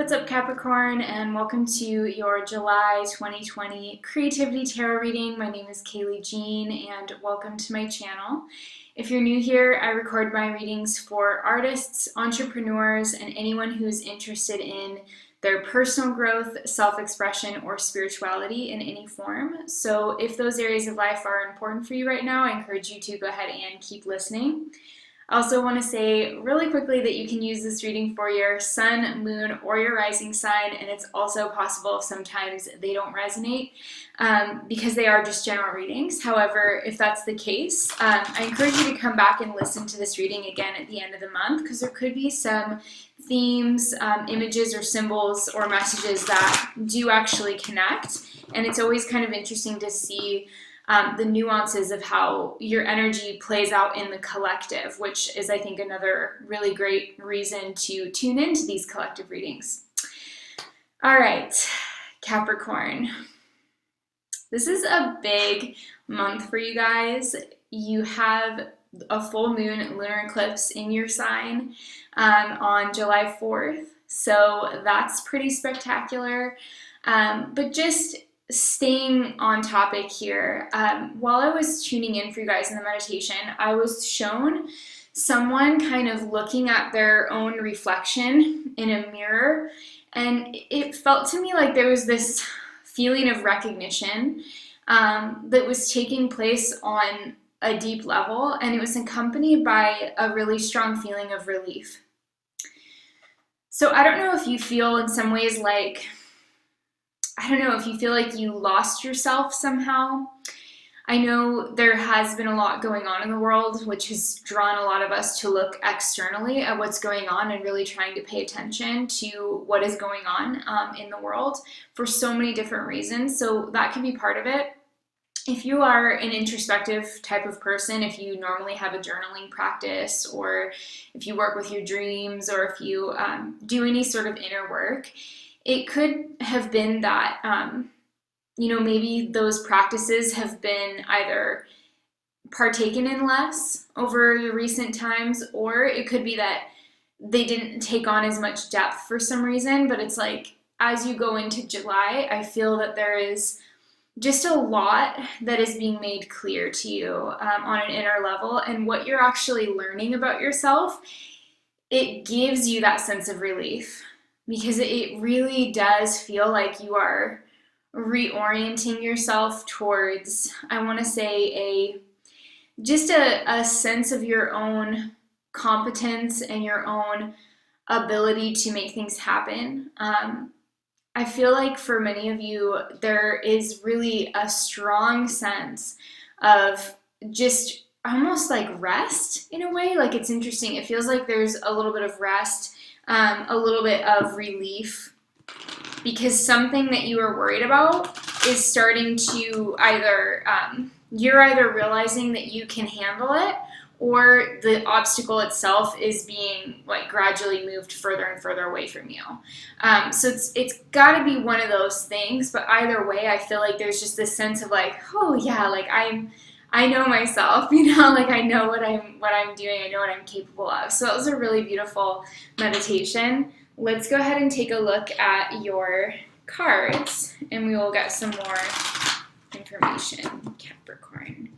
What's up, Capricorn, and welcome to your July 2020 Creativity Tarot reading. My name is Kaylee Jean, and welcome to my channel. If you're new here, I record my readings for artists, entrepreneurs, and anyone who's interested in their personal growth, self-expression, or spirituality in any form. So if those areas of life are important for you right now, I encourage you to go ahead and keep listening. I also want to say really quickly that you can use this reading for your sun, moon, or your rising sign, and it's also possible sometimes they don't resonate because they are just general readings. However, if that's the case, I encourage you to come back and listen to this reading again at the end of the month because there could be some themes, images, or symbols or messages that do actually connect, and it's always kind of interesting to see the nuances of how your energy plays out in the collective, which is, I think, another really great reason to tune into these collective readings. All right, Capricorn. This is a big month for you guys. You have a full moon lunar eclipse in your sign on July 4th, so that's pretty spectacular. But just staying on topic here, while I was tuning in for you guys in the meditation, I was shown someone kind of looking at their own reflection in a mirror, and it felt to me like there was this feeling of recognition that was taking place on a deep level, and it was accompanied by a really strong feeling of relief. So I don't know if you feel in some ways like, I don't know if you feel like you lost yourself somehow. I know there has been a lot going on in the world, which has drawn a lot of us to look externally at what's going on and really trying to pay attention to what is going on in the world for so many different reasons. So that can be part of it. If you are an introspective type of person, if you normally have a journaling practice, or if you work with your dreams, or if you do any sort of inner work, it could have been that, maybe those practices have been either partaken in less over the recent times, or it could be that they didn't take on as much depth for some reason. But it's like, as you go into July, I feel that there is just a lot that is being made clear to you on an inner level, and what you're actually learning about yourself, it gives you that sense of relief. Because it really does feel like you are reorienting yourself towards, I want to say, just a sense of your own competence and your own ability to make things happen. I feel like for many of you, there is really a strong sense of just almost like rest in a way. Like, it's interesting. It feels like there's a little bit of rest, a little bit of relief, because something that you were worried about is starting to you're either realizing that you can handle it, or the obstacle itself is being like gradually moved further and further away from you. So it's got to be one of those things, but either way, I feel like there's just this sense of like, oh yeah, like I know myself, like I know what I'm doing, I know what I'm capable of. So that was a really beautiful meditation. Let's go ahead and take a look at your cards, and we will get some more information. Capricorn.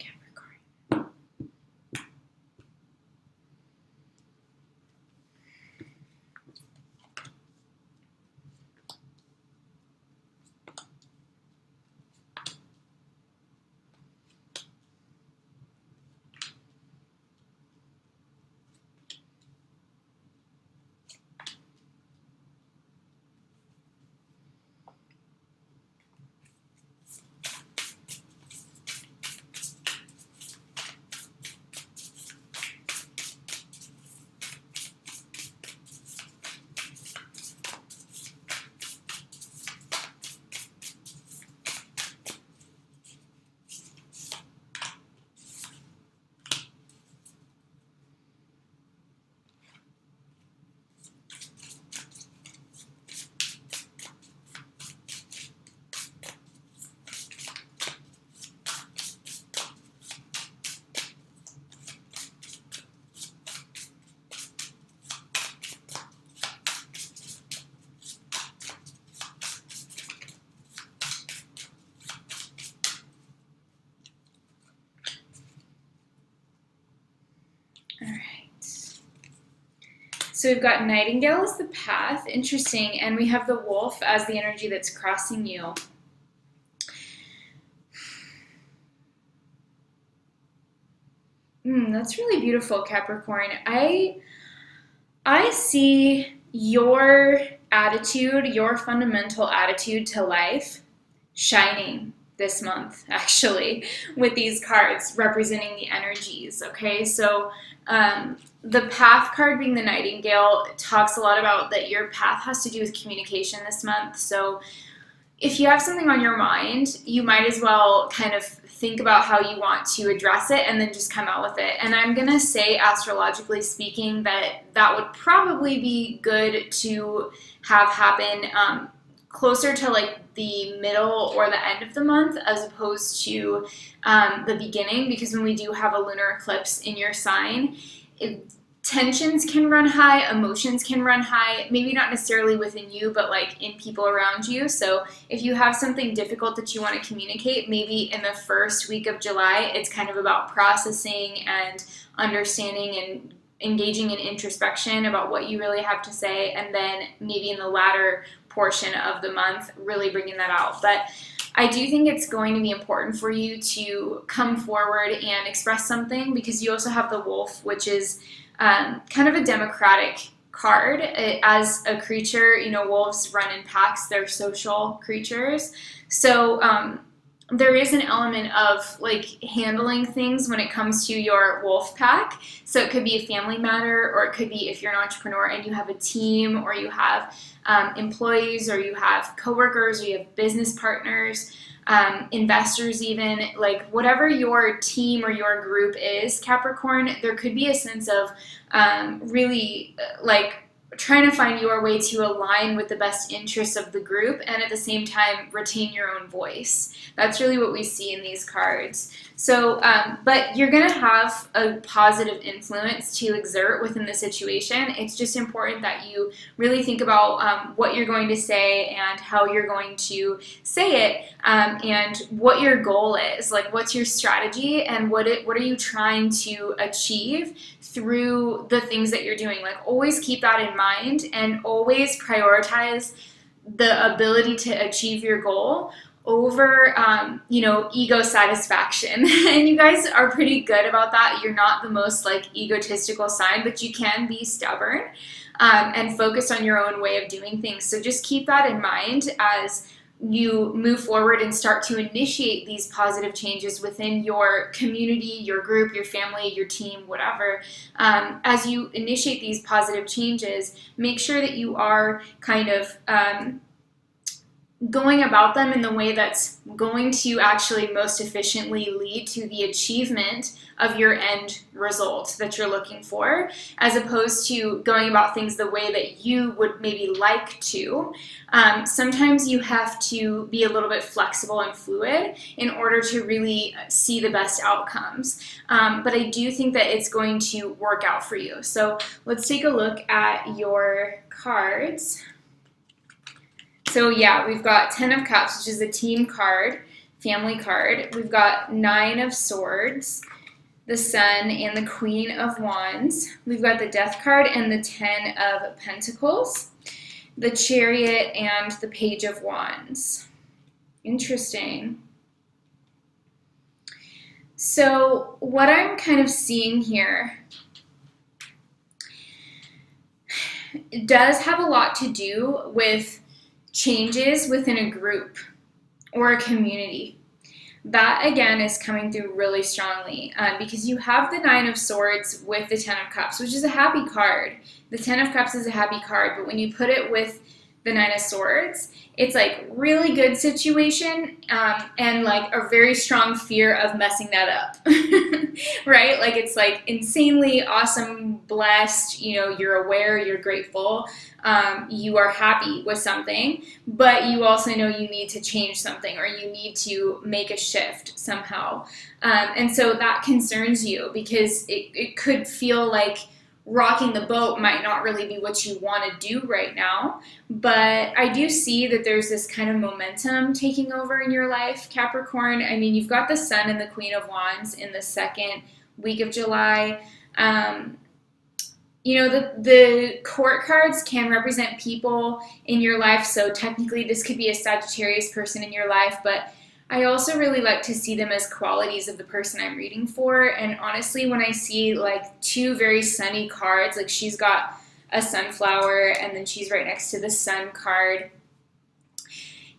So we've got Nightingale as the path, interesting, and we have the Wolf as the energy that's crossing you. That's really beautiful, Capricorn. I see your attitude, your fundamental attitude to life shining this month, actually, with these cards representing the energies, okay? So the path card being the Nightingale talks a lot about that your path has to do with communication this month. So if you have something on your mind, you might as well kind of think about how you want to address it and then just come out with it. And I'm going to say, astrologically speaking, that would probably be good to have happen closer to like the middle or the end of the month as opposed to the beginning, because when we do have a lunar eclipse in your sign, tensions can run high, emotions can run high, maybe not necessarily within you, but like in people around you. So if you have something difficult that you want to communicate, maybe in the first week of July, it's kind of about processing and understanding and engaging in introspection about what you really have to say, and then maybe in the latter portion of the month, really bringing that out. But I do think it's going to be important for you to come forward and express something, because you also have the Wolf, which is kind of a democratic card. As a creature, wolves run in packs. They're social creatures. So there is an element of like handling things when it comes to your wolf pack. So it could be a family matter, or it could be if you're an entrepreneur and you have a team, or you have employees, or you have coworkers, or you have business partners, investors even, like whatever your team or your group is, Capricorn, there could be a sense of really like trying to find your way to align with the best interests of the group and at the same time retain your own voice. That's really what we see in these cards. So, but you're going to have a positive influence to exert within the situation. It's just important that you really think about what you're going to say and how you're going to say it, and what your goal is. Like, what's your strategy, and what are you trying to achieve through the things that you're doing. Like, always keep that in mind, and always prioritize the ability to achieve your goal over, ego satisfaction. And you guys are pretty good about that. You're not the most like egotistical sign, but you can be stubborn and focused on your own way of doing things. So just keep that in mind as you move forward and start to initiate these positive changes within your community, your group, your family, your team, whatever. As you initiate these positive changes, make sure that you are kind of going about them in the way that's going to actually most efficiently lead to the achievement of your end result that you're looking for, as opposed to going about things the way that you would maybe like to. Sometimes you have to be a little bit flexible and fluid in order to really see the best outcomes. But I do think that it's going to work out for you. So let's take a look at your cards. So yeah, we've got 10 of Cups, which is a team card, family card. We've got 9 of Swords, the Sun, and the Queen of Wands. We've got the Death card and the 10 of Pentacles, the Chariot, and the Page of Wands. Interesting. So what I'm kind of seeing here, it does have a lot to do with changes within a group or a community. That again is coming through really strongly because you have the 9 of Swords with the 10 of Cups, which is a happy card. The 10 of Cups is a happy card, but when you put it with the 9 of Swords, it's like really good situation and like a very strong fear of messing that up, right? Like it's like insanely awesome, blessed, you're aware, you're grateful, you are happy with something, but you also know you need to change something or you need to make a shift somehow. And so that concerns you because it could feel like rocking the boat might not really be what you want to do right now. But I do see that there's this kind of momentum taking over in your life, Capricorn. I mean, you've got the Sun and the Queen of Wands in the second week of July. you know, the court cards can represent people in your life, so technically this could be a Sagittarius person in your life, but I also really like to see them as qualities of the person I'm reading for. And honestly, when I see like two very sunny cards, like she's got a sunflower and then she's right next to the sun card,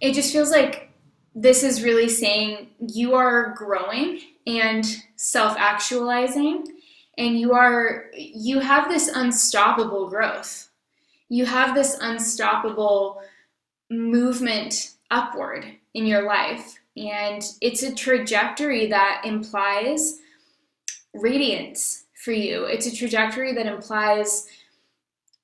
it just feels like this is really saying you are growing and self-actualizing, and you have this unstoppable growth. You have this unstoppable movement upward in your life, and it's a trajectory that implies radiance for you. It's a trajectory that implies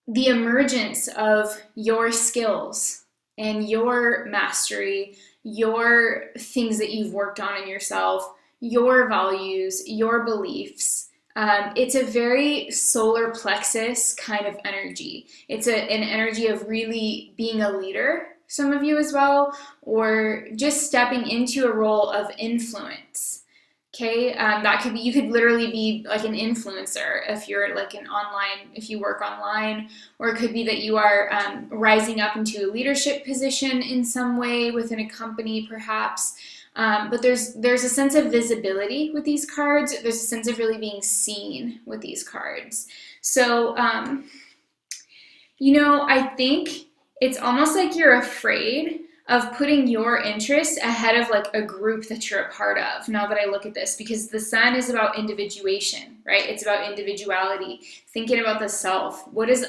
the emergence of your skills and your mastery, your things that you've worked on in yourself, your values, your beliefs. It's a very solar plexus kind of energy. It's an energy of really being a leader, some of you as well, or just stepping into a role of influence. Okay, that could be, you could literally be like an influencer if you're like if you work online, or it could be that you are rising up into a leadership position in some way within a company perhaps. But there's a sense of visibility with these cards. There's a sense of really being seen with these cards. So, you know, I think it's almost like you're afraid of putting your interests ahead of like a group that you're a part of, now that I look at this, because the sun is about individuation, right? It's about individuality, thinking about the self. What does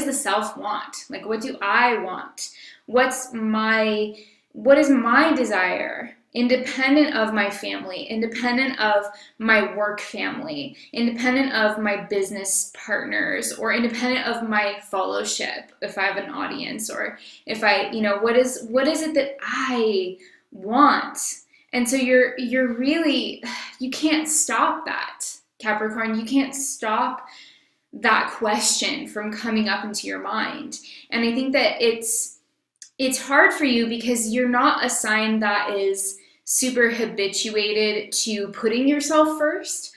the self want? Like, what do I want? What is my desire? Independent of my family, independent of my work family, independent of my business partners, or independent of my fellowship, if I have an audience, or if I, you know, what is it that I want? And so you're really, you can't stop that, Capricorn. You can't stop that question from coming up into your mind. And I think that it's hard for you because you're not a sign that is super habituated to putting yourself first.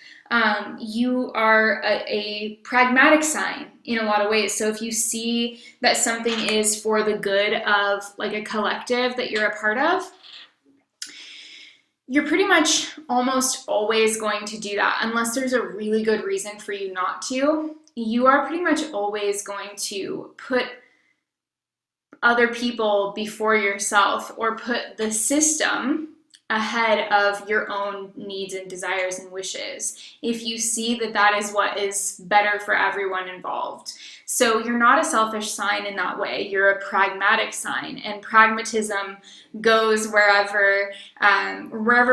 You are a pragmatic sign in a lot of ways. So if you see that something is for the good of like a collective that you're a part of, you're pretty much almost always going to do that unless there's a really good reason for you not to. You are pretty much always going to put other people before yourself, or put the system ahead of your own needs and desires and wishes, if you see that that is what is better for everyone involved. So you're not a selfish sign in that way. You're a pragmatic sign, and pragmatism goes wherever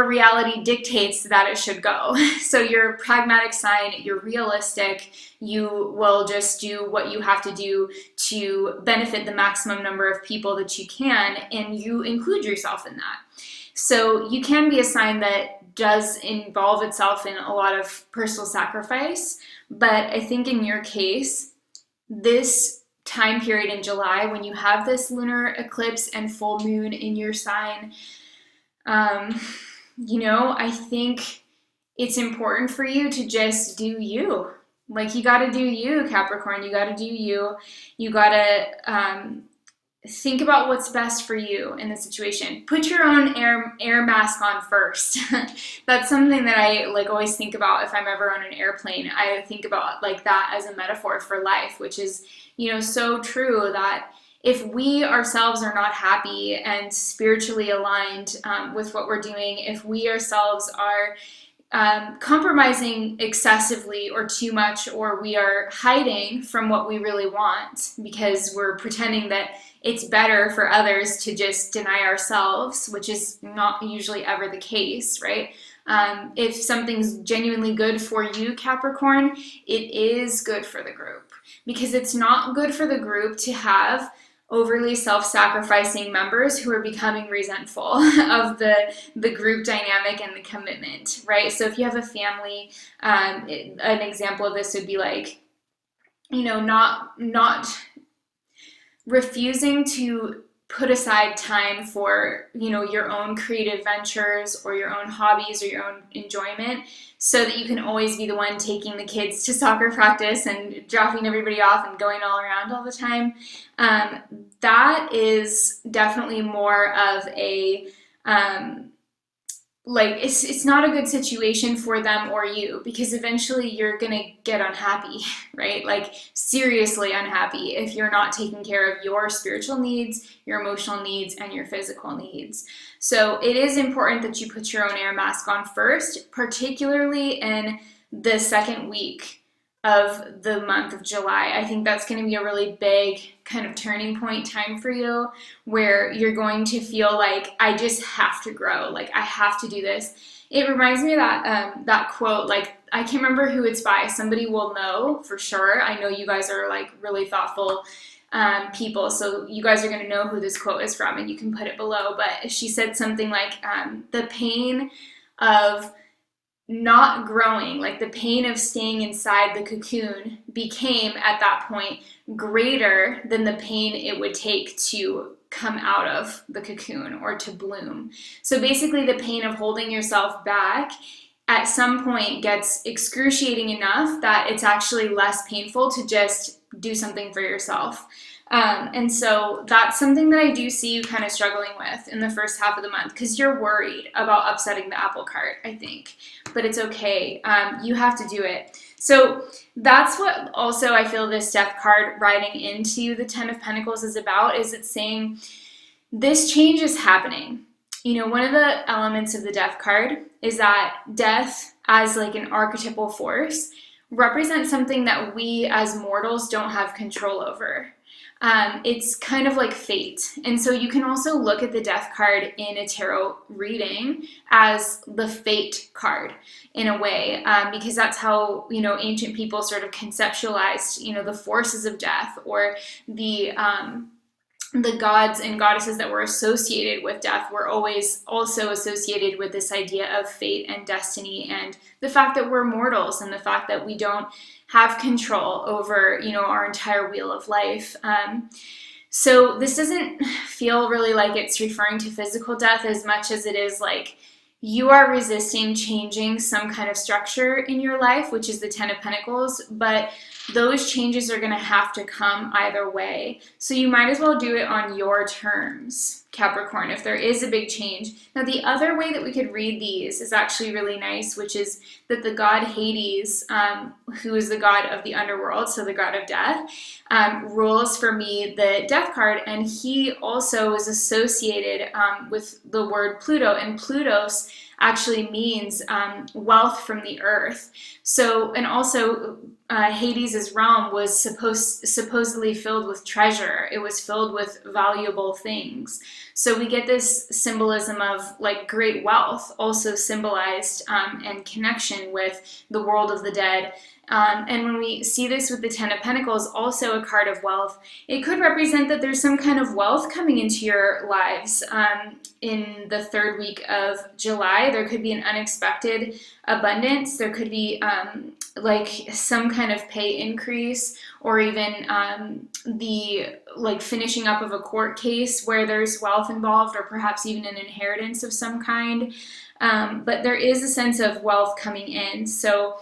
reality dictates that it should go. So you're a pragmatic sign, you're realistic, you will just do what you have to do to benefit the maximum number of people that you can, and you include yourself in that. So you can be a sign that does involve itself in a lot of personal sacrifice, but I think in your case, this time period in July, when you have this lunar eclipse and full moon in your sign, you know, I think it's important for you to just do you. Like, you got to do you, Capricorn. You got to do you. You got to think about what's best for you in the situation. Put your own air mask on first. That's something that I like always think about if I'm ever on an airplane. I think about like that as a metaphor for life, which is, you know, so true that if we ourselves are not happy and spiritually aligned with what we're doing, if we ourselves are compromising excessively or too much, or we are hiding from what we really want because we're pretending that it's better for others to just deny ourselves, which is not usually ever the case, right? If something's genuinely good for you, Capricorn, it is good for the group, because it's not good for the group to have overly self-sacrificing members who are becoming resentful of the group dynamic and the commitment, right? So if you have a family, an example of this would be like, you know, not refusing to put aside time for, your own creative ventures or your own hobbies or your own enjoyment, so that you can always be the one taking the kids to soccer practice and dropping everybody off and going all around all the time. That is definitely more of a it's not a good situation for them or you, because eventually you're gonna get unhappy, right? Like seriously unhappy if you're not taking care of your spiritual needs, your emotional needs, and your physical needs. So it is important that you put your own air mask on first, particularly in the second week of the month of July. I think that's going to be a really big kind of turning point time for you, where you're going to feel like, I just have to grow, like I have to do this. It reminds me of that quote, like I can't remember who it's by, somebody will know for sure. I know you guys are like really thoughtful people, so you guys are going to know who this quote is from, and you can put it below. But she said something like, the pain of not growing, like the pain of staying inside the cocoon, became at that point greater than the pain it would take to come out of the cocoon or to bloom. So basically the pain of holding yourself back at some point gets excruciating enough that it's actually less painful to just do something for yourself. And so that's something that I do see you kind of struggling with in the first half of the month, because you're worried about upsetting the apple cart, I think. But it's okay. You have to do it. So that's what also I feel this Death card riding into the Ten of Pentacles is about, is it's saying this change is happening. One of the elements of the Death card is that death as like an archetypal force represents something that we as mortals don't have control over. It's kind of like fate. And so you can also look at the Death card in a tarot reading as the fate card in a way, because that's how, ancient people sort of conceptualized, the forces of death, or the gods and goddesses that were associated with death were always also associated with this idea of fate and destiny, and the fact that we're mortals, and the fact that we don't have control over, our entire wheel of life. So this doesn't feel really like it's referring to physical death as much as it is like you are resisting changing some kind of structure in your life, which is the Ten of Pentacles, but those changes are going to have to come either way. So you might as well do it on your terms, Capricorn, if there is a big change. Now, the other way that we could read these is actually really nice, which is that the god Hades, who is the god of the underworld, so the god of death, rules for me the Death card, and he also is associated with the word Pluto, and Plutos actually means wealth from the earth. So, and also Hades' realm was supposedly filled with treasure. It was filled with valuable things. So we get this symbolism of like great wealth, also symbolized and connection with the world of the dead. And when we see this with the Ten of Pentacles, also a card of wealth, it could represent that there's some kind of wealth coming into your lives in the third week of July. There could be an unexpected abundance. There could be like some kind of pay increase, or even the like finishing up of a court case where there's wealth involved, or perhaps even an inheritance of some kind. But there is a sense of wealth coming in. So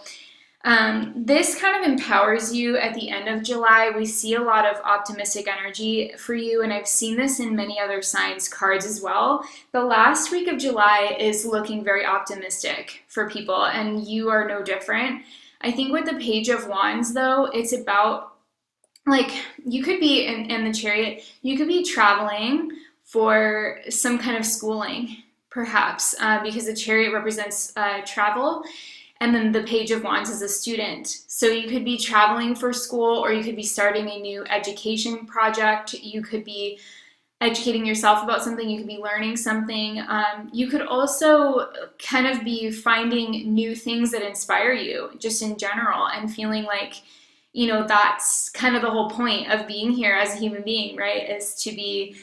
this kind of empowers you at the end of July. We see a lot of optimistic energy for you, and I've seen this in many other signs cards as well. The last week of July is looking very optimistic for people, and you are no different. I think with the Page of Wands, though, it's about, like, you could be in the Chariot, you could be traveling for some kind of schooling, perhaps, because the Chariot represents travel, and then the Page of Wands is a student. So you could be traveling for school, or you could be starting a new education project. You could be educating yourself about something. You could be learning something. You could also kind of be finding new things that inspire you just in general, and feeling like, that's kind of the whole point of being here as a human being, right? Is to be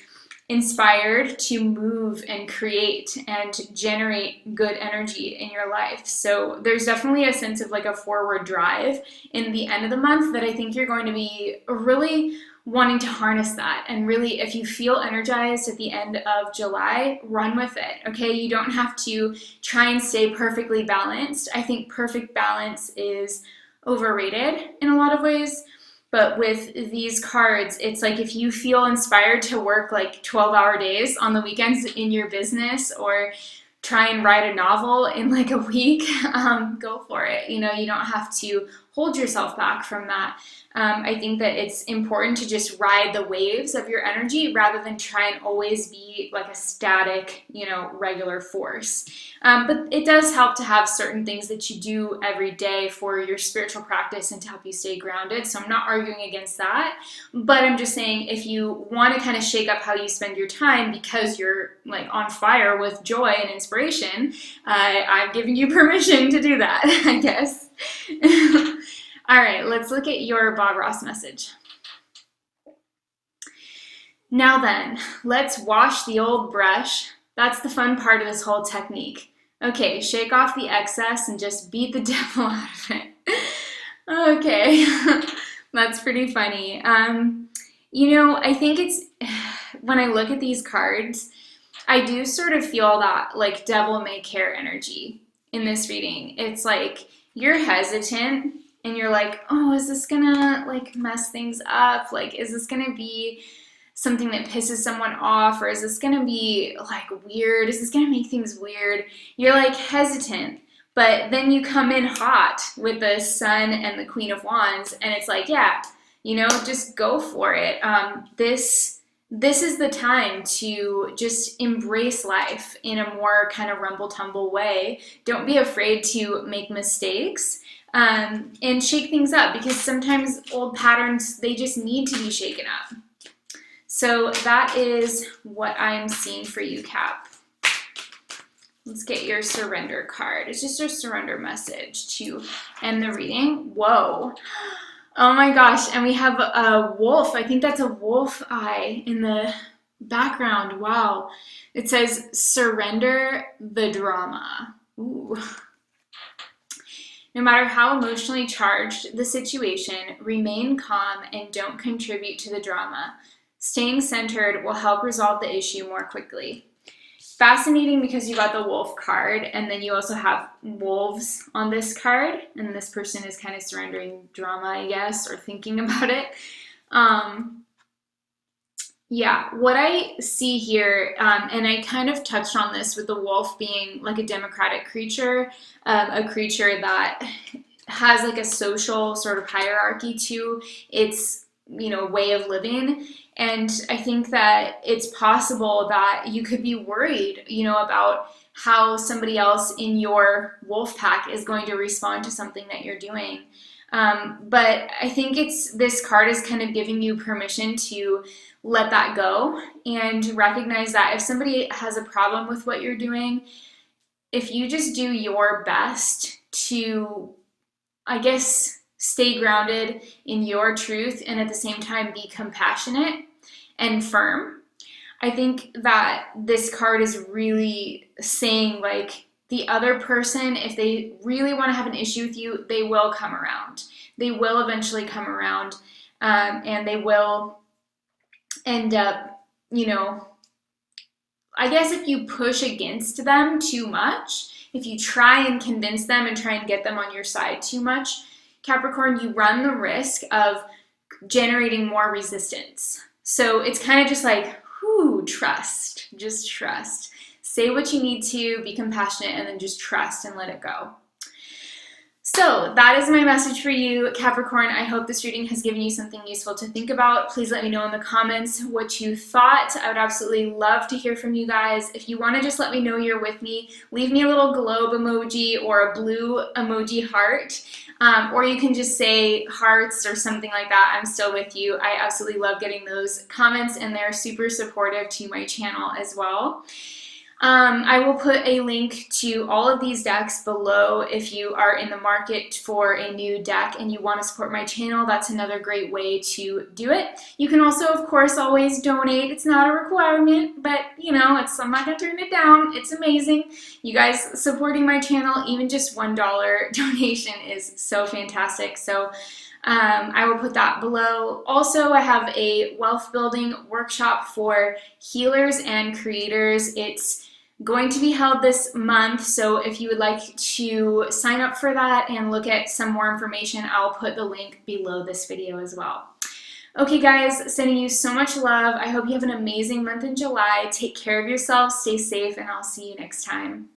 inspired to move and create and generate good energy in your life. So there's definitely a sense of like a forward drive in the end of the month that I think you're going to be really wanting to harness that. And really, if you feel energized at the end of July, run with it, okay? You don't have to try and stay perfectly balanced. I think perfect balance is overrated in a lot of ways. But with these cards, it's like if you feel inspired to work like 12-hour days on the weekends in your business, or try and write a novel in like a week, go for it. You know, you don't have to hold yourself back from that. I think that it's important to just ride the waves of your energy rather than try and always be like a static, you know, regular force. But it does help to have certain things that you do every day for your spiritual practice and to help you stay grounded. So I'm not arguing against that, but I'm just saying if you want to kind of shake up how you spend your time because you're like on fire with joy and inspiration, I'm giving you permission to do that, I guess. All right, let's look at your Bob Ross message. Now then, let's wash the old brush. That's the fun part of this whole technique. Okay, shake off the excess and just beat the devil out of it. Okay, that's pretty funny. You know, I think it's, when I look at these cards, I do sort of feel that like devil may care energy in this reading. It's like you're hesitant and you're like, oh, is this gonna like mess things up? Like, is this gonna be something that pisses someone off? Or is this gonna be like weird? Is this gonna make things weird? You're like hesitant, but then you come in hot with the Sun and the Queen of Wands, and it's like, yeah, you know, just go for it. This is the time to just embrace life in a more kind of rumble-tumble way. Don't be afraid to make mistakes. And shake things up, because sometimes old patterns, they just need to be shaken up. So that is what I'm seeing for you, Cap. Let's get your surrender card. It's just a surrender message to end the reading. Whoa. Oh my gosh. And we have a wolf. I think that's a wolf eye in the background. Wow. It says, surrender the drama. Ooh. No matter how emotionally charged the situation, remain calm and don't contribute to the drama. Staying centered will help resolve the issue more quickly. Fascinating, because you got the wolf card, and then you also have wolves on this card, and this person is kind of surrendering drama, I guess, or thinking about it. Yeah, what I see here, and I kind of touched on this with the wolf being like a democratic creature, a creature that has like a social sort of hierarchy to its, you know, way of living. And I think that it's possible that you could be worried, you know, about how somebody else in your wolf pack is going to respond to something that you're doing. But I think this card is kind of giving you permission to let that go and recognize that if somebody has a problem with what you're doing, if you just do your best to, I guess, stay grounded in your truth and at the same time be compassionate and firm, I think that this card is really saying like the other person, if they really want to have an issue with you, they will come around. They will eventually come around, and they will end up, you know, I guess if you push against them too much, if you try and convince them and try and get them on your side too much, Capricorn, you run the risk of generating more resistance. So it's kind of just like, whoo, trust, just trust. Say what you need to, be compassionate, and then just trust and let it go. So that is my message for you, Capricorn. I hope this reading has given you something useful to think about. Please let me know in the comments what you thought. I would absolutely love to hear from you guys. If you want to just let me know you're with me, leave me a little globe emoji or a blue emoji heart. Or you can just say hearts or something like that. I'm still with you. I absolutely love getting those comments, and they're super supportive to my channel as well. I will put a link to all of these decks below if you are in the market for a new deck and you want to support my channel. That's another great way to do it. You can also, of course, always donate. It's not a requirement, but you know, I'm not going to turn it down. It's amazing. You guys supporting my channel, even just $1 donation is so fantastic. So I will put that below. Also, I have a wealth building workshop for healers and creators. It's going to be held this month, so if you would like to sign up for that and look at some more information, I'll put the link below this video as well. Okay guys, sending you so much love. I hope you have an amazing month in July. Take care of yourself, stay safe, and I'll see you next time.